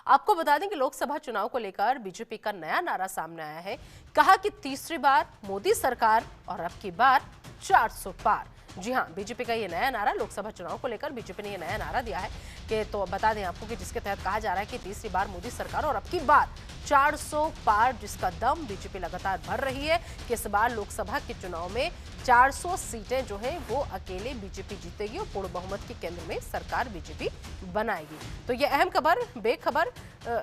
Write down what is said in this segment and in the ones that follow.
आपको बता दें कि लोकसभा चुनाव को लेकर बीजेपी का नया नारा सामने आया है। कहा कि तीसरी बार मोदी सरकार और अब की बार 400 पार। जी हां, बीजेपी का ये नया नारा लोकसभा चुनाव को लेकर बीजेपी ने ये नया नारा दिया है कि तो बता दें आपको कि जिसके तहत कहा जा रहा है कि तीसरी बार मोदी सरकार और अब की बार 400 पार, जिसका दम बीजेपी लगातार भर रही है कि इस बार लोकसभा के चुनाव में 400 सीटें जो है वो अकेले बीजेपी जीतेगी और पूर्ण बहुमत के केंद्र में सरकार बीजेपी बनाएगी। तो ये अहम खबर, बेखबर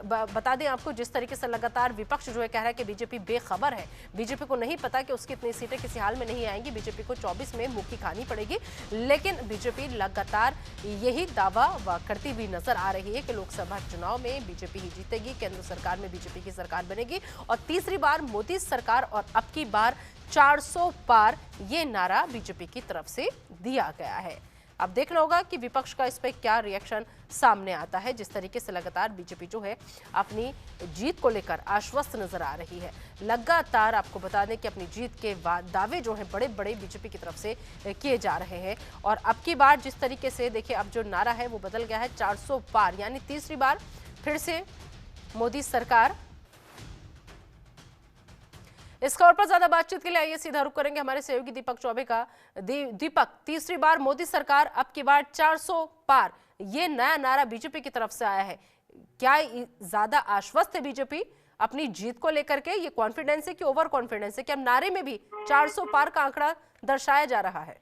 बता दें आपको, जिस तरीके से लगातार विपक्ष जो है कह रहा है कि बीजेपी बेखबर है, बीजेपी को नहीं पता कि उसकी इतनी सीटें किसी हाल में नहीं आएंगी, बीजेपी को 24 में मुक्की खानी पड़ेगी। लेकिन बीजेपी लगातार यही दावा करती हुई नजर आ रही है कि लोकसभा चुनाव में बीजेपी ही जीतेगी, केंद्र सरकार में बीजेपी की सरकार बनेगी और तीसरी बार मोदी सरकार और अब की बार 400 पार, ये नारा बीजेपी की तरफ से दिया गया है। अब देखना होगा कि विपक्ष का इस पे क्या रिएक्शन सामने आता है। जिस तरीके से लगातार बीजेपी जो है अपनी जीत को लेकर आश्वस्त नजर आ रही है, लगातार आपको बता दें कि अपनी जीत के दावे जो हैं बड़े बड़े बीजेपी की तरफ से किए जा रहे हैं। और अब की बार जिस तरीके से देखिए, अब जो नारा है वो बदल गया है, 400 पार, यानी तीसरी बार फिर से मोदी सरकार। इस खबर पर ज्यादा बातचीत के लिए आइए सीधा रुख करेंगे हमारे सहयोगी दीपक चौबे का। दीपक, तीसरी बार मोदी सरकार, अब की बार 400 पार, ये नया नारा बीजेपी की तरफ से आया है। क्या ज्यादा आश्वस्त है बीजेपी अपनी जीत को लेकर के? ये कॉन्फिडेंस है कि ओवर कॉन्फिडेंस है कि अब नारे में भी 400 पार का आंकड़ा दर्शाया जा रहा है?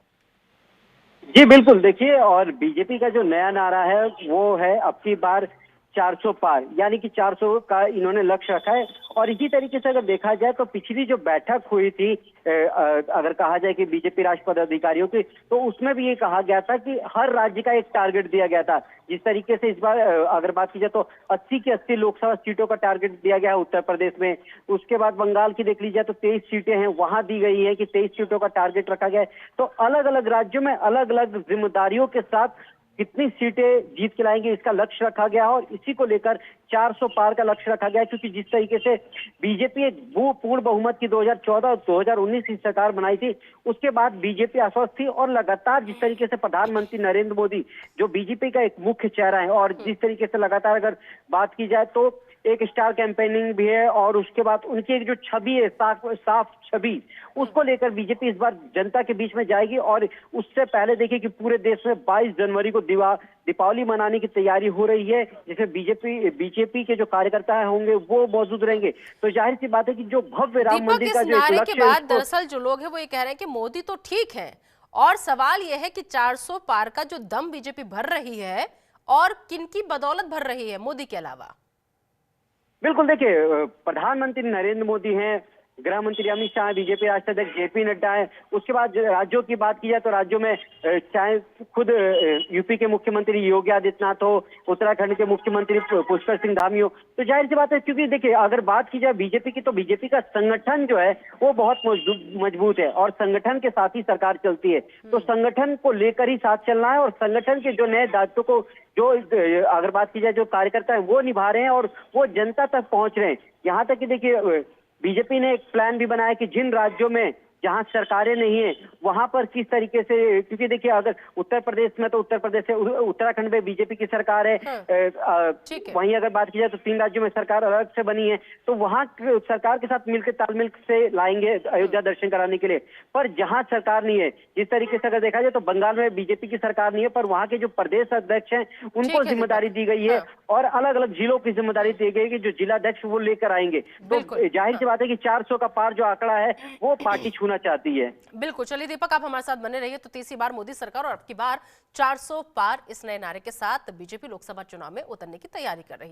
जी बिल्कुल, देखिए, और बीजेपी का जो नया नारा है वो है अब की बार 400 पार, यानी कि 400 का इन्होंने लक्ष्य रखा है। और इसी तरीके से अगर देखा जाए तो पिछली जो बैठक हुई थी, अगर कहा जाए कि बीजेपी राष्ट्रीय पदाधिकारियों की, तो उसमें भी ये कहा गया था कि हर राज्य का एक टारगेट दिया गया था। जिस तरीके से इस बार अगर बात की जाए तो 80 की 80 लोकसभा सीटों का टारगेट दिया गया है उत्तर प्रदेश में। उसके बाद बंगाल की देख लीजिए तो 23 सीटें हैं, वहां दी गई है कि 23 सीटों का टारगेट रखा गया है। तो अलग अलग राज्यों में अलग अलग जिम्मेदारियों के साथ कितनी सीटें जीत के लाएंगे इसका लक्ष्य रखा गया और इसी को लेकर 400 पार का लक्ष्य रखा गया। क्योंकि जिस तरीके से बीजेपी वो पूर्ण बहुमत की 2014 और 2019 की सरकार बनाई थी, उसके बाद बीजेपी आश्वस्त थी और लगातार जिस तरीके से प्रधानमंत्री नरेंद्र मोदी जो बीजेपी का एक मुख्य चेहरा है, और जिस तरीके से लगातार अगर बात की जाए तो एक स्टार कैंपेनिंग भी है और उसके बाद उनकी एक जो छवि है, साफ छवि, उसको लेकर बीजेपी इस बार जनता के बीच में जाएगी। और उससे पहले देखिए कि पूरे देश में 22 जनवरी को दीपावली मनाने की तैयारी हो रही है, जिसमें बीजेपी के जो कार्यकर्ता होंगे वो मौजूद रहेंगे। तो जाहिर सी बात है कि जो भव्य राम मंदिर का जो नारे लक्ष्य के बाद दरअसल जो लोग हैं वो ये कह रहे हैं कि मोदी तो ठीक है, और सवाल यह है कि 400 पार का जो दम बीजेपी भर रही है और किनकी बदौलत भर रही है मोदी के अलावा? बिल्कुल, देखिए, प्रधानमंत्री नरेंद्र मोदी हैं, गृह मंत्री अमित शाह, बीजेपी राष्ट्रीय अध्यक्ष जेपी नड्डा है। उसके बाद राज्यों की बात की जाए तो राज्यों में चाहे खुद यूपी के मुख्यमंत्री योगी आदित्यनाथ हो, उत्तराखंड के मुख्यमंत्री पुष्कर सिंह धामी हो। तो जाहिर सी बात है, क्योंकि देखिए अगर बात की जाए बीजेपी की, तो बीजेपी का संगठन जो है वो बहुत मजबूत है और संगठन के साथ ही सरकार चलती है। तो संगठन को लेकर ही साथ चलना है और संगठन के जो नए दायित्व को जो अगर बात की जाए जो कार्यकर्ता है वो निभा रहे हैं और वो जनता तक पहुंच रहे हैं। यहाँ तक कि देखिए बीजेपी ने एक प्लान भी बनाया कि जिन राज्यों में जहां सरकारें नहीं है वहां पर किस तरीके से, क्योंकि देखिए अगर उत्तर प्रदेश में तो उत्तर प्रदेश से उत्तराखंड में बीजेपी की सरकार है, वहीं अगर बात की जाए तो 3 राज्यों में सरकार अलग से बनी है, तो वहां सरकार के साथ मिलकर तालमेल से लाएंगे अयोध्या दर्शन कराने के लिए। पर जहां सरकार नहीं है, जिस तरीके से अगर देखा जाए तो बंगाल में बीजेपी की सरकार नहीं है, पर वहां के जो प्रदेश अध्यक्ष हैं उनको जिम्मेदारी दी गई है और अलग अलग जिलों की जिम्मेदारी दी गई है कि जो जिलाध्यक्ष वो लेकर आएंगे। तो जाहिर सी बात है कि 400 का पार जो आंकड़ा है वो पार्टी छूना चाहती है। बिल्कुल, चलिए दीपक, आप हमारे साथ बने रहिए। तो तीसरी बार मोदी सरकार और अब की बार 400 पार, इस नए नारे के साथ बीजेपी लोकसभा चुनाव में उतरने की तैयारी कर रही है।